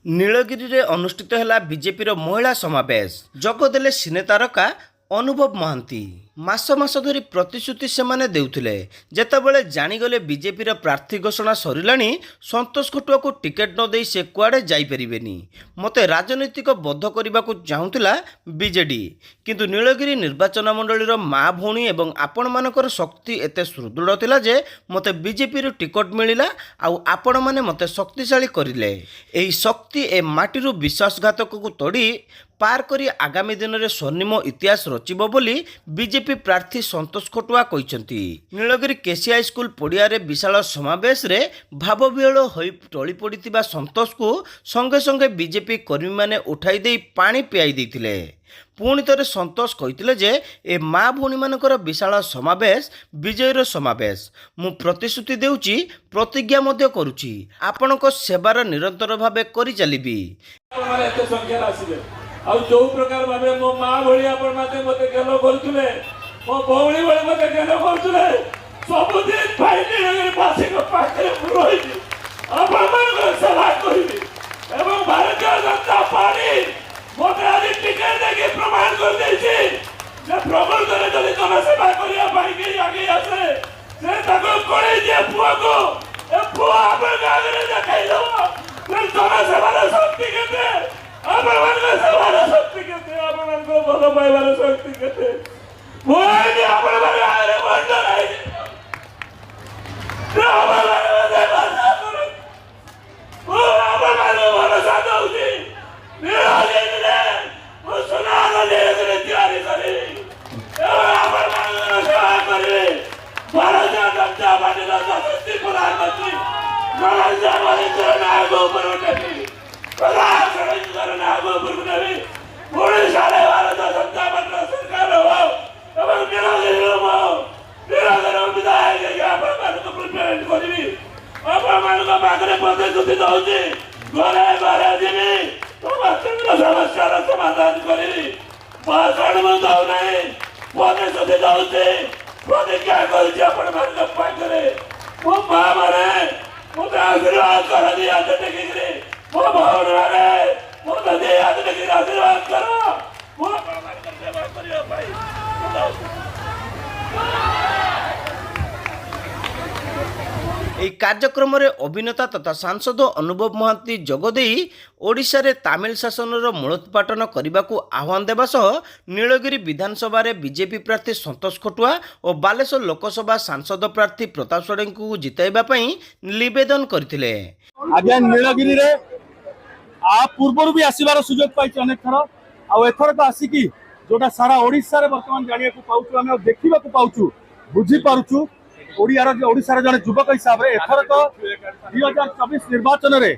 ନୀଳଗିରି ରେ ଅନୁଷ୍ଠିତ ହେଲା ବିଜେପିର ମହିଳା ସମାବେଶ। ଯୋଗଦେଲେ ସିନେ ତାରକା ଅନୁଭବ ମହାନ୍ତି। ମାସ ମାସ ଧରି ପ୍ରତିଶ୍ରୁତି ସେମାନେ ଦେଉଥିଲେ। ଯେତେବେଳେ ଜାଣିଗଲେ ବିଜେପିର ପ୍ରାର୍ଥୀ ଘୋଷଣା ସରିଲାଣି, ସନ୍ତୋଷ ଖଟୁଆକୁ ଟିକେଟ୍ ନ ଦେଇ ସେ କୁଆଡ଼େ ଯାଇପାରିବେନି। ମୋତେ ରାଜନୈତିକ ବଦ୍ଧ କରିବାକୁ ଚାହୁଁଥିଲା ବିଜେଡି, କିନ୍ତୁ ନୀଳଗିରି ନିର୍ବାଚନ ମଣ୍ଡଳୀର ମା ଭଉଣୀ ଏବଂ ଆପଣମାନଙ୍କର ଶକ୍ତି ଏତେ ସୁଦୃଢ଼ ଥିଲା ଯେ ମୋତେ ବିଜେପିରୁ ଟିକେଟ୍ ମିଳିଲା ଆଉ ଆପଣମାନେ ମୋତେ ଶକ୍ତିଶାଳୀ କରିଲେ। ଏହି ଶକ୍ତି ଏ ମାଟିରୁ ବିଶ୍ୱାସଘାତକକୁ ତଡ଼ି ପାର କରି ଆଗାମୀ ଦିନରେ ସ୍ୱର୍ଣ୍ଣିମ ଇତିହାସ ରଚିବ ବୋଲି ବିଜେପି ପ୍ରାର୍ଥୀ ସନ୍ତୋଷ ଖଟୁଆ କହିଛନ୍ତି। ନୀଳଗିରି କେସି ହାଇସ୍କୁଲ ପଡ଼ିଆରେ ବିଶାଳ ସମାବେଶରେ ଭାବବିହ୍ୱଳ ହୋଇ ଟଳି ପଡ଼ିଥିବା ସନ୍ତୋଷକୁ ସଙ୍ଗେ ସଙ୍ଗେ ବିଜେପି କର୍ମୀମାନେ ଉଠାଇ ଦେଇ ପାଣି ପିଆଇ ଦେଇଥିଲେ। ପୁଣି ଥରେ ସନ୍ତୋଷ କହିଥିଲେ ଯେ ଏ ମା ଭଉଣୀମାନଙ୍କର ବିଶାଳ ସମାବେଶ ବିଜୟର ସମାବେଶ। ମୁଁ ପ୍ରତିଶ୍ରୁତି ଦେଉଛି, ପ୍ରତିଜ୍ଞା ମଧ୍ୟ କରୁଛି, ଆପଣଙ୍କ ସେବାର ନିରନ୍ତର ଭାବେ କରି ଚାଲିବି। ଆଉ ଯୋଉ ପ୍ରକାର ଭାବେ ମୋ ମା ଭଳି ଆପଣ ମତେ ଗେଲ କରୁଥିଲେ, ମୋ ଭଉଣୀ ଭଳି ମତେ ଗେଲ କରୁଥିଲେ, ସବୁଦିନ ନୀଳଗିରି ବାସୀଙ୍କ ପାଖରେ ମୁଁ ରହିବି, ଆପଣମାନଙ୍କର ସେବା କରିବି ଏବଂ ଭାରତୀୟ ଜନତା ପାର୍ଟି ମତେ ଆଜି ଟିକେଟ୍ ଦେଇକି ପ୍ରମାଣ କରିଦେଇଛି ଯେ ପ୍ରକୃତରେ ଯଦି ତମେ ସେବା କରିବା ପାଇଁ ଆଗେଇ ଆସେ, ସେ ତାକୁ କଳେଇ ଦିଏ ପୁଅକୁ, ଏ ପୁଅ ଆପଣଙ୍କ ଆଗରେ ଦେଖାଇଦେବ ଯେ ତମେ ସେବାର ଶକ୍ତି କେତେ, ଆପଣମାନଙ୍କ ସେବାର ଶକ୍ତି କେତେ, ଆପଣଙ୍କ ଭଲ ପାଇବାର ଶକ୍ତି କେତେ। ମୁଁ ଏଠି ଆପଣମାନଙ୍କ ଆଗରେ ବନ୍ଦ ନାହିଁ, ଆପଣମାନଙ୍କୁ ଭରସା ଦଉଛି। ନୀଳଗିରିରେ ମୁଁ ସୁନାର ନୀଳଗିରି ତିଆରି କରିବି ଏବଂ ଆପଣମାନଙ୍କର ସେବା କରିବି। ଭାରତୀୟ ଜନତା ପାର୍ଟିର ଯଶସ୍ୱୀ ପ୍ରଧାନମନ୍ତ୍ରୀ ନରେନ୍ଦ୍ର ମୋଦିଙ୍କର ନାଁକୁ ଉପରକୁ ଟେକିବି, ପ୍ରଧାନମନ୍ତ୍ରୀଙ୍କର ନାଁକୁ ଉପରକୁ ନେବି। ଓଡ଼ିଶାରେ ଭାରତୀୟ ଜନତା ପାର୍ଟିର ସରକାର ହବ ଏବଂ ନୀଳଗିରିରୁ ନୀଳଗିରି ବିଧାୟକ ହେଇକି ଆପଣମାନଙ୍କୁ ପ୍ରିପେୟାର କରିବି। ଆପଣମାନଙ୍କ ପାଖରେ ପ୍ରତିଶ୍ରୁତି ଦଉଛି, ଘରେ ଘରେ ଯିବି, ସମସ୍ତଙ୍କର ସମସ୍ୟାର ସମାଧାନ କରିବି। ଭାଷଣ ମୁଁ ଦଉନାହିଁ, ପ୍ରତିଶ୍ରୁତି ଦଉଛି, ପ୍ରତିଜ୍ଞା କରୁଛି ଆପଣମାନଙ୍କ ପାଖରେ। ମୋ ମା ମାନେ ମୋତେ ଆଶୀର୍ବାଦ କରନ୍ତି ହାତ ଟେକିକିରି, ମୋ ଭଉଣୀ ମାନେ ମୋତେ ଦେଇ ହାତ ଟେକିକିରି ଆଶୀର୍ବାଦ କର। ମୁଁ ଆପଣମାନଙ୍କ ସେବା କରିବା ପାଇଁ ଏହି କାର୍ଯ୍ୟକ୍ରମରେ ଅଭିନେତା ତଥା ସାଂସଦ ଅନୁଭବ ମହାନ୍ତି ଯୋଗଦେଇ ଓଡ଼ିଶାରେ ତାମିଲ ଶାସନର ମୂଳୋତ୍ପାଟନ କରିବାକୁ ଆହ୍ୱାନ ଦେବା ସହ ନୀଳଗିରି ବିଧାନସଭାରେ ବିଜେପି ପ୍ରାର୍ଥୀ ସନ୍ତୋଷ ଖଟୁଆ ଓ ବାଲେଶ୍ୱର ଲୋକସଭା ସାଂସଦ ପ୍ରାର୍ଥୀ ପ୍ରତାପ ଷଡ଼ଙ୍ଗୀଙ୍କୁ ଜିତାଇବା ପାଇଁ ନିବେଦନ କରିଥିଲେ। ଆଜ୍ଞା, ନୀଳଗିରିରେ ପୂର୍ବରୁ ବି ଆସିବାର ସୁଯୋଗ ପାଇଛି ଅନେକ ଥର, ଆଉ ଏଥରକ ଆସିକି ଯୋଉଟା ସାରା ଓଡ଼ିଶାରେ ବର୍ତ୍ତମାନ ଜାଣିବାକୁ ପାଉଛୁ, ଆମେ ଦେଖିବାକୁ ପାଉଛୁ, ବୁଝିପାରୁଛୁ, ଓଡ଼ିଶାର ଜଣେ ଯୁବକ ହିସାବରେ ଏଥରକ 2024 ନିର୍ବାଚନରେ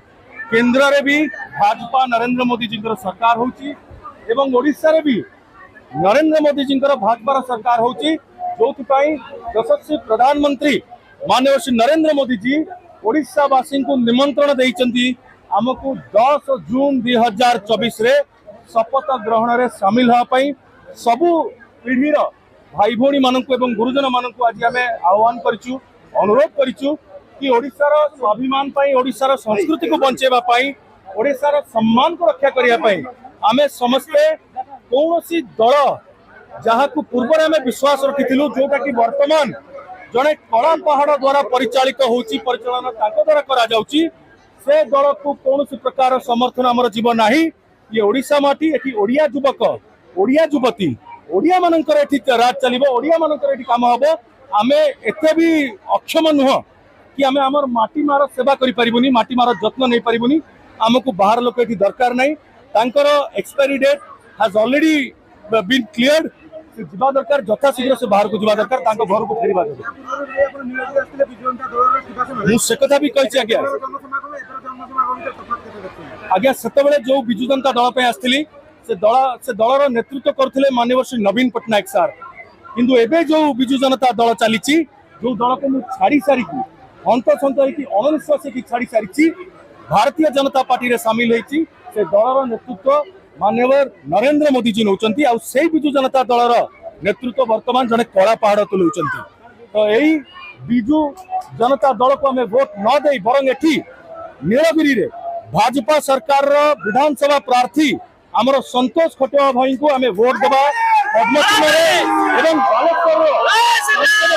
କେନ୍ଦ୍ରରେ ବି ଭାଜପା ନରେନ୍ଦ୍ର ମୋଦିଜୀଙ୍କର ସରକାର ହଉଛି ଏବଂ ଓଡ଼ିଶାରେ ବି ନରେନ୍ଦ୍ର ମୋଦିଜୀଙ୍କର ଭାଜପାର ସରକାର ହଉଛି, ଯୋଉଥିପାଇଁ ଯଶସ୍ୱୀ ପ୍ରଧାନମନ୍ତ୍ରୀ ମାନନୀୟ ଶ୍ରୀ ନରେନ୍ଦ୍ର ମୋଦିଜୀ ଓଡ଼ିଶାବାସୀଙ୍କୁ ନିମନ୍ତ୍ରଣ ଦେଇଛନ୍ତି ଆମକୁ 10 ଜୁନ 2024 ଶପଥ ଗ୍ରହଣରେ ସାମିଲ ହେବା ପାଇଁ। ସବୁ ପିଢ଼ିର ଭାଇ ଭଉଣୀ ମାନଙ୍କୁ ଏବଂ ଗୁରୁଜନ ମାନଙ୍କୁ ଆଜି ଆମେ ଆହ୍ୱାନ କରିଛୁ, ଅନୁରୋଧ କରିଛୁ कि ओडिशार स्वाभिमान पाई, ओडिशार संस्कृति को बंचेबा पाई, ओडिशार सम्मान को रक्षा करिया पाई आमे समस्ते कौनसी दल जहाँ को पूर्व आमे विश्वास रखिथिलु, जोटा कि वर्तमान जड़े कला पहाड़ द्वारा परिचालित होउची, परिचालन ताको द्वारा करा जाउची, से दल को कौनसी प्रकार समर्थन आमर जीवन नाही। ये ओडिशा माटी, एठी ओडिया युवक, ओडिया युवती, ओडिया मानकर एठी राज चलिबो, ओडिया मानकर एठी काम हबो। आमे एते भी अक्षम नुह कि आमे हमर माटी मार सेवा करि परिबुनी, माटी मार जत्न नै परिबुनी, हमकु बाहर लोक एठी दरकार नै। तांकर expiry date has already been cleared, से जिबा दरकार, जथा शीघ्र से बाहर को जिबा दरकार, तांको घर को फेरिबा दरकार। मु से कथा भी कहिछि आज्ञा आज्ञा सेतबेले जो बिजु जनता दल पे आस्थिली, से दलर नेतृत्व करथिले माननीय श्री नवीन पट्टनायक सार, किंतु एबे जो बिजु जनता दल चलीची, जो दल को मु छाड़ी सारी की हंतसंत होइकी अविश्वास की छाड़ी सारी भारतीय जनता पार्टी रे शामिल होइची, से दलर नेतृत्व माननीय नरेंद्र मोदी जी नौचंती, आ से बिजु जनता दलर नेतृत्व वर्तमान जने कला पहाड़ तुलौचंती। तो यही बिजु जनता दल को आमे वोट न दे बरंग एठी नीलगिरी रे भाजपा सरकार विधानसभा प्रार्थी आमर संतोष खटुआ भाई को आम भोट देवा एवं बालेश्वर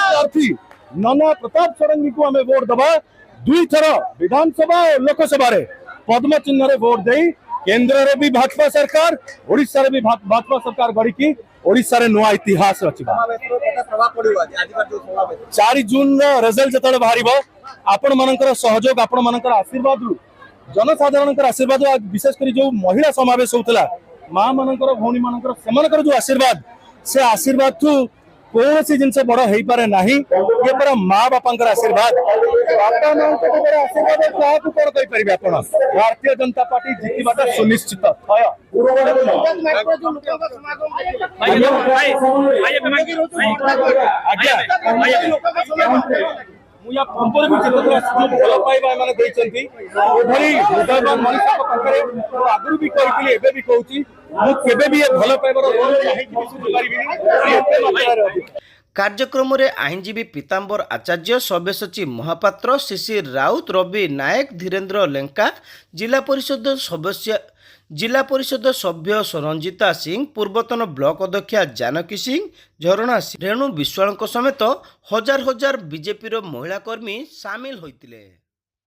प्रार्थी नाना प्रताप षडंगी को आम भोट देवा दुई थर विधानसभा और लोकसभा पद्म चिन्ह रे भोट दे केंद्र रे भी भाजपा सरकार ओडिशा रे भी भाजपा सरकार गढ़ी ओडिशा रे नुआ इतिहास रचिबा 4 जून रिजल्ट जतले बाहरिबो आपण मानकर सहयोग आपण मानकर आशीर्वाद जनसाधारण आशीर्वाद विशेष कर जो महिला समावेश होता माँ मानकर भौणी मानकर सेमानकर जो आशीर्वाद से आशीर्वाद ठू कौन सी जिनसे बड़ हो पारे नहीं ये पर माँ बापा आशीर्वाद बापा माँ आशीर्वाद क्या कौन कहीपर आप भारतीय जनता पार्टी जीतवाटा सुनिश्चित भल पाइबा आगुरी भी कहती एबे भी कहूँ केबे भी भल पाइबार कार्यक्रम में आईनजीवी पीताम्बर आचार्य सव्यसाची महापात्र शिशिर राउत रवि नायक धीरेन्द्र लेंका जिला परिषद सभ्य सरंजिता सिंह पूर्वतन ब्लॉक अध्यक्षा जानकी सिंह झरणा सिंह रेणु विश्वाल समेत हजार हजार बीजेपी महिला कर्मी सामिल होइतिले।